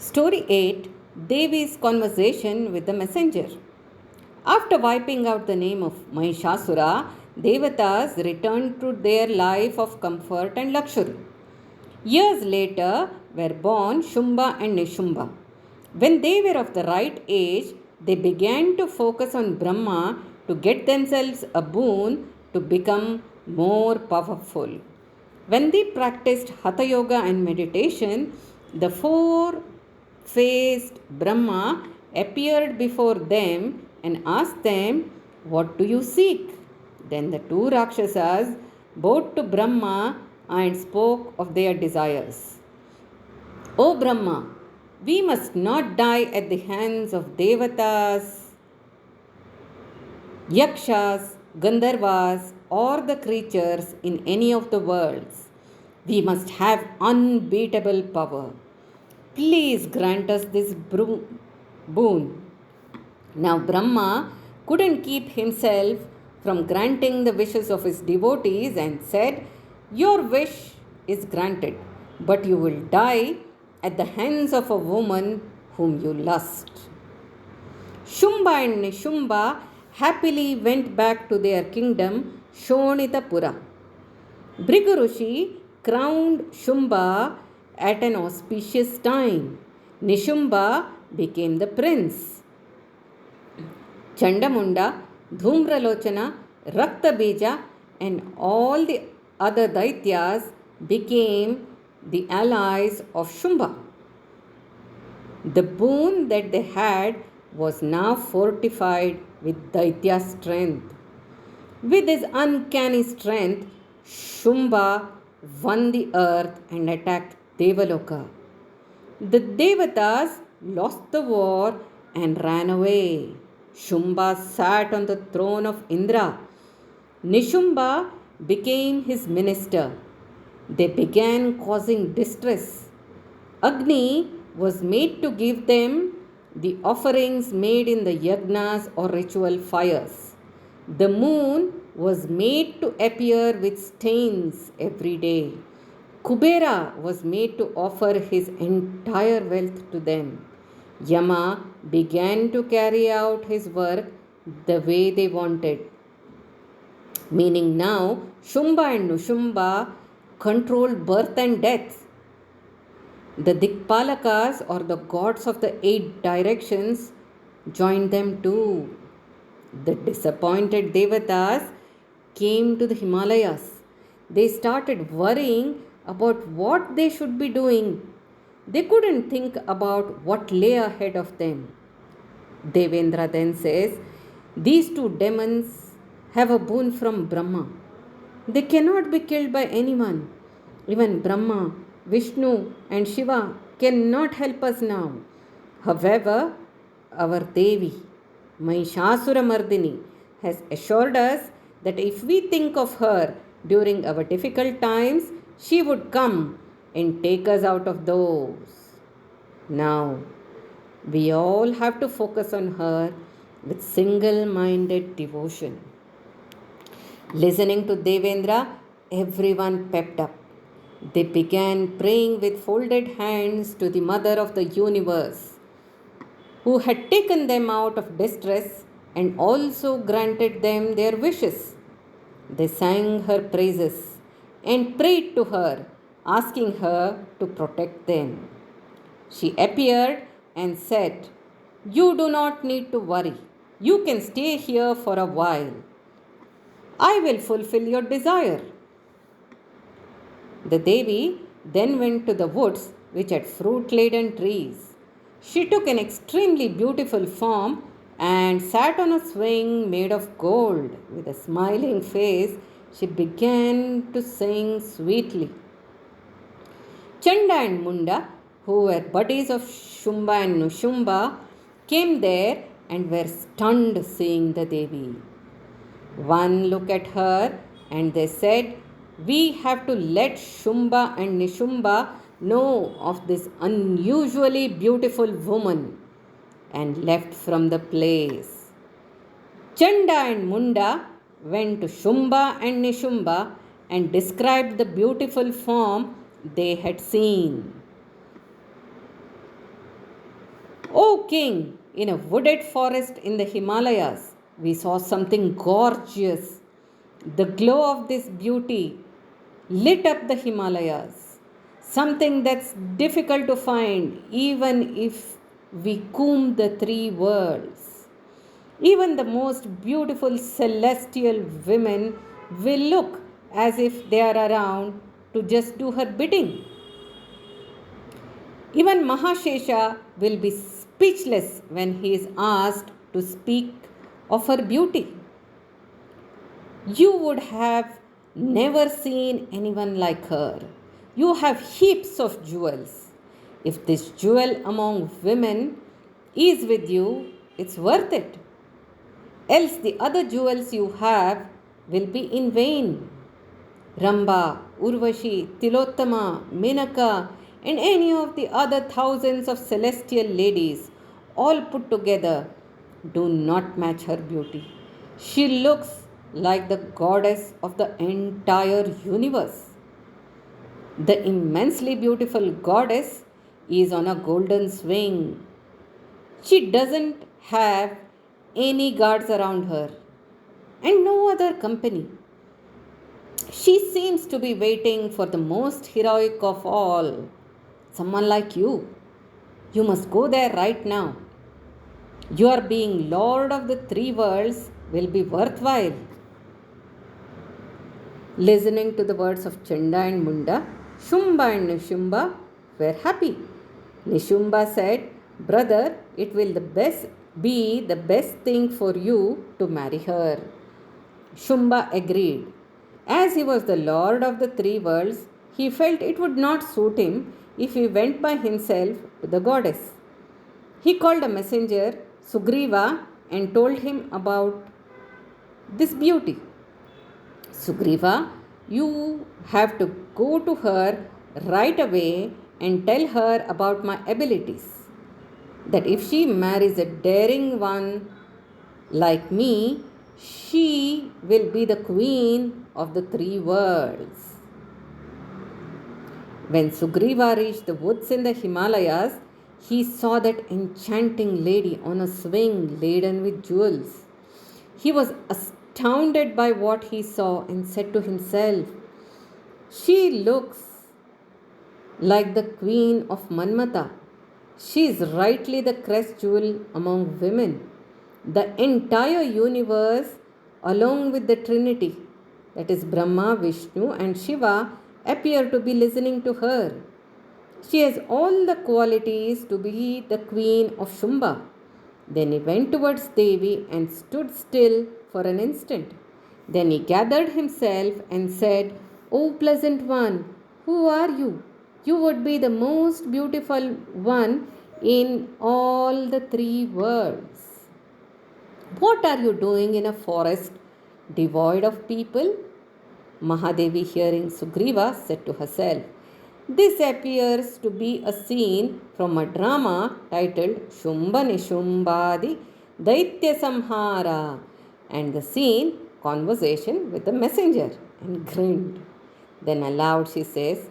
Story 8, Devi's conversation with the messenger. After wiping out the name of Mahishasura, Devatas returned to their life of comfort and luxury. Years later were born Shumba and Nishumba. When they were of the right age, they began to focus on Brahma to get themselves a boon to become more powerful. When they practiced Hatha Yoga and meditation, the four faced Brahma appeared before them and asked them, "What do you seek?" Then the two Rakshasas bowed to Brahma and spoke of their desires. O Brahma, we must not die at the hands of Devatas, Yakshas, Gandharvas, or the creatures in any of the worlds. We must have unbeatable power. Please grant us this boon. Now Brahma couldn't keep himself from granting the wishes of his devotees and said, "Your wish is granted, but you will die at the hands of a woman whom you lust." Shumba and Nishumba happily went back to their kingdom, Shonitapura. Brigurushi crowned Shumba at an auspicious time. Nishumba became the prince. Chandamunda, Dhumralochana, Raktabija, and all the other Daityas became the allies of Shumba. The boon that they had was now fortified with Daitya strength. With his uncanny strength, Shumba won the earth and attacked Devaloka. The Devatas lost the war and ran away. Shumba sat on the throne of Indra. Nishumba became his minister. They began causing distress. Agni was made to give them the offerings made in the yagnas or ritual fires. The moon was made to appear with stains every day. Kubera was made to offer his entire wealth to them. Yama began to carry out his work the way they wanted. Meaning now, Shumba and Nushumba controlled birth and death. The Dikpalakas or the gods of the 8 directions joined them too. The disappointed Devatas came to the Himalayas. They started worrying about what they should be doing. They couldn't think about what lay ahead of them. Devendra then says, "These two demons have a boon from Brahma. They cannot be killed by anyone. Even Brahma, Vishnu, and Shiva cannot help us now. However, our Devi, Mahishasura Mardini, has assured us that if we think of her during our difficult times, she would come and take us out of those. Now, we all have to focus on her with single minded devotion." Listening to Devendra, everyone pepped up. They began praying with folded hands to the Mother of the Universe, who had taken them out of distress and also granted them their wishes. They sang her praises and prayed to her, asking her to protect them. She appeared and said, "You do not need to worry. You can stay here for a while. I will fulfill your desire." The Devi then went to the woods which had fruit laden trees. She took an extremely beautiful form and sat on a swing made of gold. With a smiling face, she began to sing sweetly. Chanda and Munda, who were buddies of Shumba and Nushumba, came there and were stunned seeing the Devi. One look at her and they said, "We have to let Shumba and Nishumba know of this unusually beautiful woman," and left from the place. Chanda and Munda went to Shumba and Nishumba and described the beautiful form they had seen. O king, in a wooded forest in the Himalayas, we saw something gorgeous. The glow of this beauty lit up the Himalayas. Something that's difficult to find even if we comb the three worlds. Even the most beautiful celestial women will look as if they are around to just do her bidding. Even Mahashesha will be speechless when he is asked to speak of her beauty. You would have never seen anyone like her. You have heaps of jewels. If this jewel among women is with you, it's worth it. Else, the other jewels you have will be in vain. Ramba, Urvashi, Tilottama, Menaka, and any of the other thousands of celestial ladies, all put together, do not match her beauty. She looks like the goddess of the entire universe. The immensely beautiful goddess is on a golden swing. She doesn't have any guards around her and no other company. She seems to be waiting for the most heroic of all, someone like you. You must go there right now. Your being Lord of the three worlds will be worthwhile. Listening to the words of Chanda and Munda, Shumba and Nishumba were happy. Nishumba said, Brother, it will be the best thing for you to marry her. Shumba agreed. As he was the lord of the three worlds, he felt it would not suit him if he went by himself to the goddess. He called a messenger, Sugriva, and told him about this beauty. Sugriva, you have to go to her right away and tell her about my abilities. That if she marries a daring one like me, she will be the queen of the three worlds. When Sugriva reached the woods in the Himalayas, he saw that enchanting lady on a swing laden with jewels. He was astounded by what he saw and said to himself, She looks like the queen of Manmata. She is rightly the crest jewel among women. The entire universe, along with the Trinity, that is Brahma, Vishnu, and Shiva, appear to be listening to her. She has all the qualities to be the queen of Shumba. Then he went towards Devi and stood still for an instant. Then he gathered himself and said, O pleasant one, who are you? You would be the most beautiful one in all the three worlds. What are you doing in a forest devoid of people? Mahadevi, hearing Sugriva, said to herself, This appears to be a scene from a drama titled Shumba Nishumbadi Daitya Samhara, and the scene conversation with the messenger, and grinned. Then aloud she says,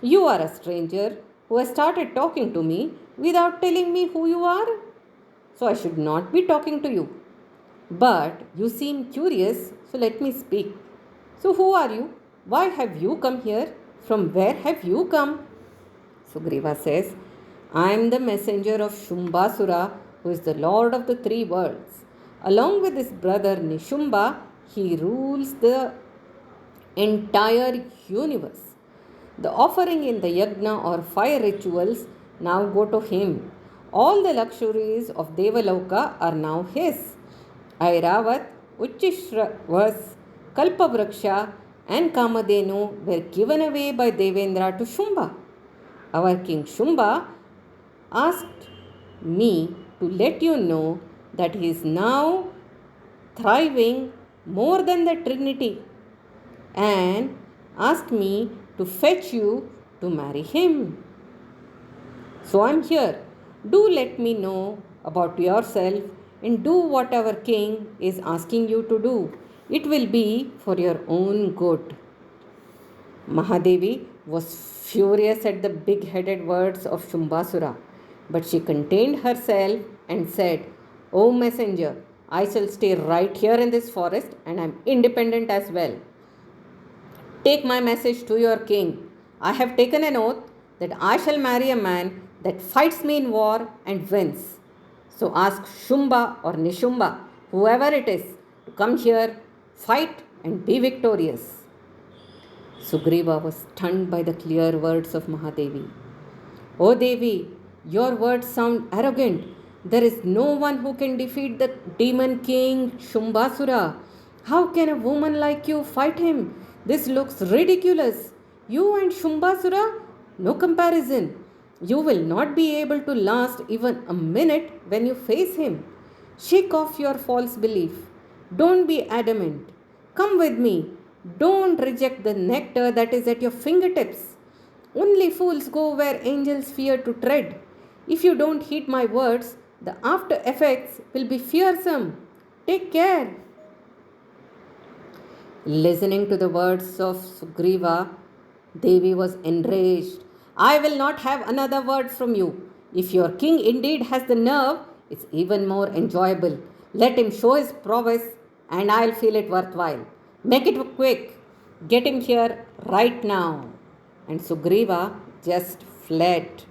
You are a stranger who has started talking to me without telling me who you are. So I should not be talking to you. But you seem curious, so let me speak. So who are you? Why have you come here? From where have you come? Sugriva says, I am the messenger of Shumbasura, who is the lord of the three worlds. Along with his brother Nishumba, he rules the entire universe. The offering in the yajna or fire rituals now go to him. All the luxuries of Devaloka are now his. Airavat, Uchishravas, Kalpavraksha, and Kamadenu were given away by Devendra to Shumba. Our king Shumba asked me to let you know that he is now thriving more than the Trinity and asked me to fetch you to marry him. So I am here. Do let me know about yourself and do what our king is asking you to do. It will be for your own good. Mahadevi was furious at the big headed words of Shumbasura. But she contained herself and said, O messenger, I shall stay right here in this forest and I am independent as well. Take my message to your king. I have taken an oath that I shall marry a man that fights me in war and wins. So ask Shumba or Nishumba, whoever it is, to come here, fight, and be victorious. Sugriva was stunned by the clear words of Mahadevi. O Devi, your words sound arrogant. There is no one who can defeat the demon king Shumbasura. How can a woman like you fight him? This looks ridiculous. You and Shumbasura? No comparison. You will not be able to last even a minute when you face him. Shake off your false belief. Don't be adamant. Come with me. Don't reject the nectar that is at your fingertips. Only fools go where angels fear to tread. If you don't heed my words, the after effects will be fearsome. Take care. Listening to the words of Sugriva, Devi was enraged. I will not have another word from you. If your king indeed has the nerve, it's even more enjoyable. Let him show his prowess, and I'll feel it worthwhile. Make it quick. Get him here right now. And Sugriva just fled.